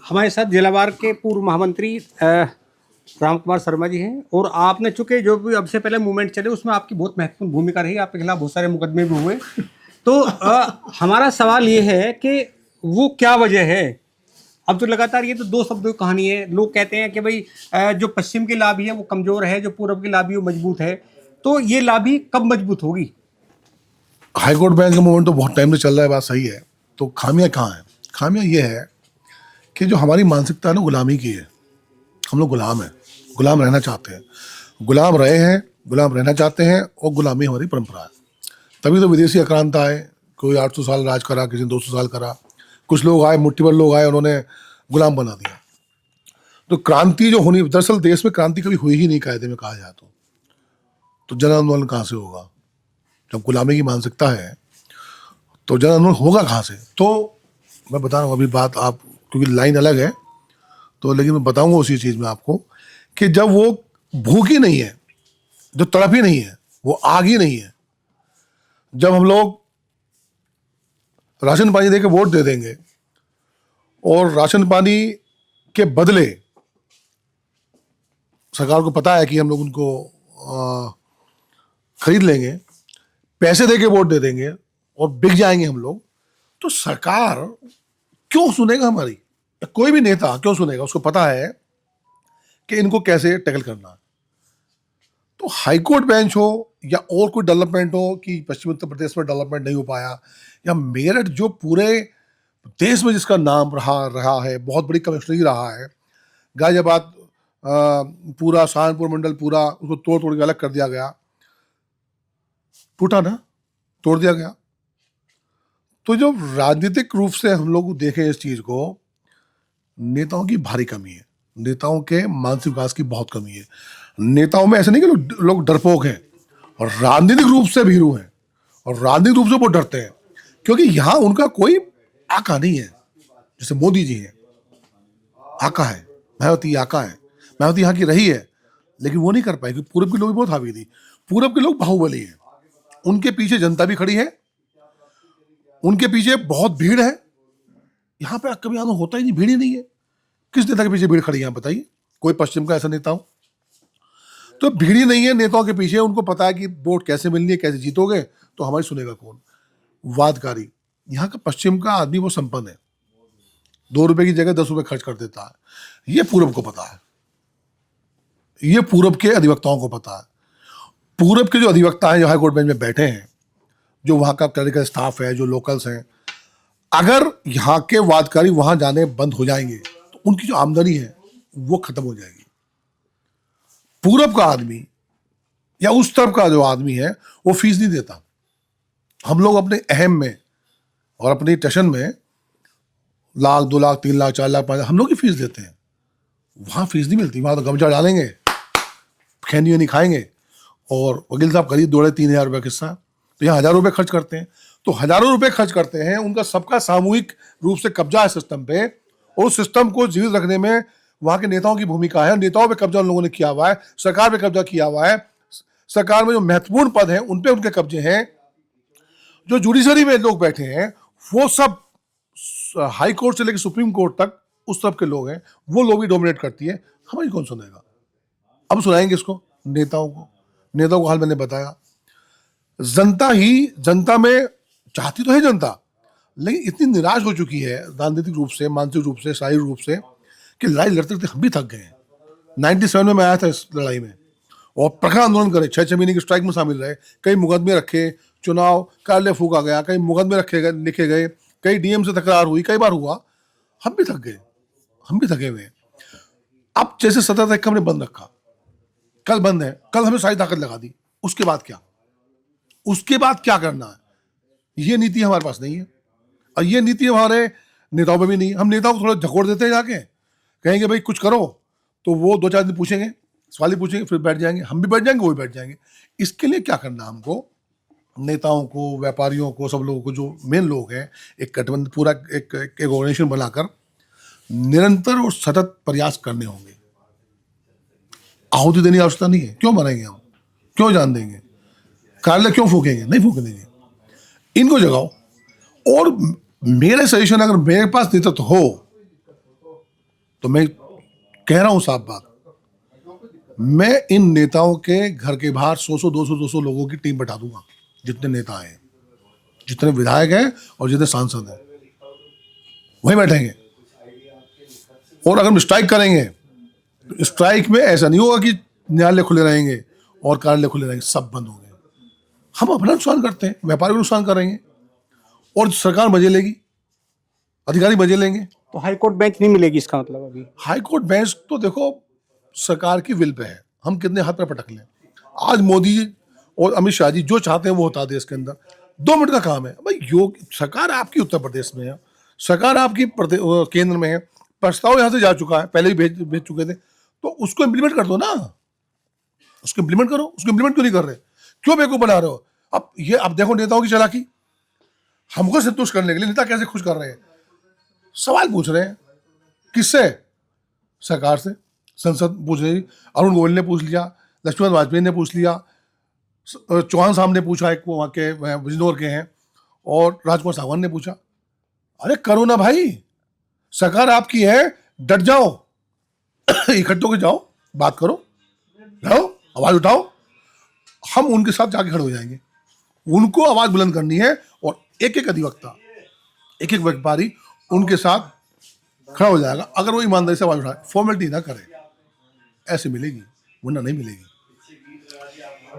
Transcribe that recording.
हमारे साथ जिलावार के पूर्व महामंत्री राम कुमार शर्मा जी हैं, और आपने चूंकि जो भी अब से पहले मूवमेंट चले उसमें आपकी बहुत महत्वपूर्ण भूमिका रही, आपके खिलाफ बहुत सारे मुकदमे भी हुए। तो हमारा सवाल ये है कि वो क्या वजह है? अब तो लगातार ये तो दो शब्दों की कहानी है। लोग कहते हैं कि भाई जो पश्चिम की लॉबी है वो कमजोर है, जो पूर्व की लॉबी वो मजबूत है। तो ये लॉबी कब मजबूत होगी? हाईकोर्ट बेंच का मूवमेंट तो बहुत टाइम से चल रहा है, बात सही है। तो खामियां कहाँ हैं? खामियां ये है कि जो हमारी मानसिकता है ना, गुलामी की है। हम लोग गुलाम हैं, गुलाम रहना चाहते हैं, गुलाम रहे हैं, गुलाम रहना चाहते हैं, और गुलामी हमारी परंपरा है। तभी तो विदेशी आक्रांत आए, कोई 800 साल राज करा, किसी ने 200 साल करा, कुछ लोग आए, मुट्ठी भर लोग आए, उन्होंने गुलाम बना दिया। तो क्रांति जो होनी, दरअसल देश में क्रांति कभी हुई ही नहीं कायदे में कहा जाए तो जन आंदोलन कहाँ से होगा? जब गुलामी की मानसिकता है तो जन आंदोलन होगा कहाँ से? तो मैं बता रहा हूँ अभी बात, आप क्योंकि लाइन अलग है तो, लेकिन मैं बताऊंगा उसी चीज में आपको कि जब वो भूख ही नहीं है, जो तड़प ही नहीं है, वो आग ही नहीं है, जब हम लोग राशन पानी देके वोट दे देंगे और राशन पानी के बदले सरकार को पता है कि हम लोग उनको खरीद लेंगे, पैसे देके वोट दे देंगे और बिक जाएंगे हम लोग, तो सरकार क्यों सुनेगा हमारी? कोई भी नेता क्यों सुनेगा? उसको पता है कि इनको कैसे टैकल करना है। तो हाईकोर्ट बेंच हो या और कोई डेवलपमेंट हो कि पश्चिम उत्तर प्रदेश में डेवलपमेंट नहीं हो पाया, या मेरठ जो पूरे देश में जिसका नाम रहा है, बहुत बड़ी कमिश्नरी रहा है, गाजियाबाद पूरा सहारनपुर मंडल पूरा उसको तोड़ तोड़ के अलग कर दिया गया, टूटा ना, तोड़ दिया गया। तो जो राजनीतिक रूप से हम लोग देखें इस चीज को, नेताओं की भारी कमी है, नेताओं के मानसिक विकास की बहुत कमी है। नेताओं में ऐसे नहीं कि लोग डरपोक हैं, और राजनीतिक रूप से भीरू हैं, और राजनीतिक रूप से वो डरते हैं, क्योंकि यहां उनका कोई आका नहीं है। जैसे मोदी जी हैं, आका है, मायावती आका है, मायावती यहाँ की रही है, लेकिन वो नहीं कर पाए क्योंकि पूरब के लोग भी बहुत हावी थी। पूरब के लोग बाहुबली हैं, उनके पीछे जनता भी खड़ी है, उनके पीछे बहुत भीड़ है। यहाँ पे कभी आना होता ही नहीं, भीड़ ही नहीं है। किस नेता के पीछे भीड़ खड़ी है आप बताइए? कोई पश्चिम का ऐसा नेता हो? तो भीड़ ही नहीं है नेताओं के पीछे। उनको पता है कि वोट कैसे मिलनी है, कैसे जीतोगे, तो हमारी सुनेगा कौन? वादकारी। यहाँ का पश्चिम का आदमी वो संपन्न है, 2 रुपए की जगह 10 रुपए खर्च कर देता है। ये पूरब को पता है, ये पूरब के अधिवक्ताओं को पता है। पूरब के जो अधिवक्ता हैं, जो हाईकोर्ट बेंच में बैठे हैं, जो वहां का क्लरिकल स्टाफ है, जो लोकल्स हैं, अगर यहाँ के वादकारी वहां जाने बंद हो जाएंगे तो उनकी जो आमदनी है वो खत्म हो जाएगी। पूरब का आदमी या उस तरफ का जो आदमी है वो फीस नहीं देता। हम लोग अपने अहम में और अपनी टशन में लाख, 2 लाख, 3 लाख, 4 लाख, 5 लाख हम लोग ही फीस देते हैं। वहां फीस नहीं मिलती। वहां तो गमछा डालेंगे, खैनी वैनी खाएंगे, और वकील साहब खरीद दौड़े 3,000 रुपये किस्सा, तो यहाँ 1,000 रुपये खर्च करते हैं। तो हजारों रुपए खर्च करते हैं, उनका सबका सामूहिक रूप से कब्जा है सिस्टम पे, और उस सिस्टम को जीवित रखने में वहां के नेताओं की भूमिका है। नेताओं पे कब्जा उन लोगों ने किया हुआ है, सरकार पे कब्जा किया हुआ है। सरकार में जो महत्वपूर्ण पद हैं उन पे उनके कब्जे हैं। जो जुडिशरी में लोग बैठे हैं वो सब हाई कोर्ट से लेकर सुप्रीम कोर्ट तक उस तरफ के लोग हैं, वो लोग भी डोमिनेट करती है। हमारी कौन सुनेगा? अब सुनाएंगे इसको नेताओं को। नेताओं को हाल मैंने बताया, जनता में चाहती तो है जनता, लेकिन इतनी निराश हो चुकी है राजनीतिक रूप से, मानसिक रूप से, शारीरिक रूप से, कि लड़ाई लड़ते लड़ते हम भी थक गए हैं। 97 में मैं आया था इस लड़ाई में, और प्रखर आंदोलन करे, 6 महीने की स्ट्राइक में शामिल रहे, कई मुकदमे रखे, चुनाव कार्यालय फूका गया, कई मुकदमे रखे गए, लिखे गए, कई डीएम से तकरार हुई, कई बार हुआ। हम भी थक गए, हम भी थके हुए हैं। अब जैसे 17 तारीख हमने बंद रखा, कल बंद है, कल हमें सारी ताकत लगा दी, उसके बाद क्या? उसके बाद क्या करना है? ये नीति हमारे पास नहीं है, और ये नीति हमारे नेताओं में भी नहीं है। हम नेताओं को थोड़ा झकोड़ देते हैं, जाके कहेंगे भाई कुछ करो, तो वो 2-4 दिन पूछेंगे, सवाल ही पूछेंगे, फिर बैठ जाएंगे, हम भी बैठ जाएंगे, वो भी बैठ जाएंगे। इसके लिए क्या करना हमको? नेताओं को, व्यापारियों को, सब लोगों को, जो मेन लोग हैं, एक गठबंधन, पूरा एक ऑर्गेनाइजेशन बनाकर निरंतर और सतत प्रयास करने होंगे। आहुति देने की आवश्यकता नहीं है। क्यों मरेंगे हम? क्यों जान देंगे? कार्यालय क्यों फूकेंगे? नहीं फूकने देंगे। इनको जगाओ। और मेरे सजेशन, अगर मेरे पास नेतृत्व हो तो मैं कह रहा हूं साफ बात, मैं इन नेताओं के घर के बाहर 100-200 लोगों की टीम बैठा दूंगा, जितने नेता हैं, जितने विधायक हैं और जितने सांसद हैं, वहीं बैठेंगे। और अगर हम स्ट्राइक करेंगे तो स्ट्राइक में ऐसा नहीं होगा कि न्यायालय खुले रहेंगे और कार्यालय खुले रहेंगे, सब बंद होंगे। हम अपना नुकसान करते हैं, व्यापारी को नुकसान करेंगे और सरकार मजे लेगी, अधिकारी मजे लेंगे। तो हाईकोर्ट बेंच नहीं मिलेगी इसका मतलब अभी? हाईकोर्ट बेंच तो देखो सरकार की विल पे है, हम कितने हाथ पे पटक लें। आज मोदी जी और अमित शाह जी जो चाहते हैं वो होता देश के अंदर, 2 मिनट का काम है भाई। योग सरकार आपकी उत्तर प्रदेश में है, सरकार आपकी केंद्र में है, प्रस्ताव यहाँ से जा चुका है, पहले भी भेज चुके थे, तो उसको इम्प्लीमेंट कर दो ना, उसको इम्प्लीमेंट करो। उसको इम्प्लीमेंट क्यों नहीं कर रहे, क्यों बेवकूफ बना रहे हो? अब देखो नेताओं की चालाकी, हमको संतुष्ट करने के लिए नेता कैसे खुश कर रहे हैं, सवाल पूछ रहे हैं। किससे? सरकार से, संसद पूछ रही, अरुण गोयल ने पूछ लिया, लक्ष्मण वाजपेयी ने पूछ लिया, चौहान साहब ने पूछा, एक वहाँ के बिजनौर के हैं, और राजकुमार सावंत ने पूछा। अरे करो ना भाई, सरकार आपकी है, डट जाओ, इकट्ठे होकर जाओ, बात करो, जाओ, आवाज उठाओ, हम उनके साथ जाके खड़े हो जाएंगे। उनको आवाज बुलंद करनी है और एक एक अधिवक्ता, एक एक व्यापारी उनके साथ खड़ा हो जाएगा। अगर वो ईमानदारी से आवाज उठाए, फॉर्मेलिटी ना करे, ऐसे मिलेगी, वरना नहीं मिलेगी।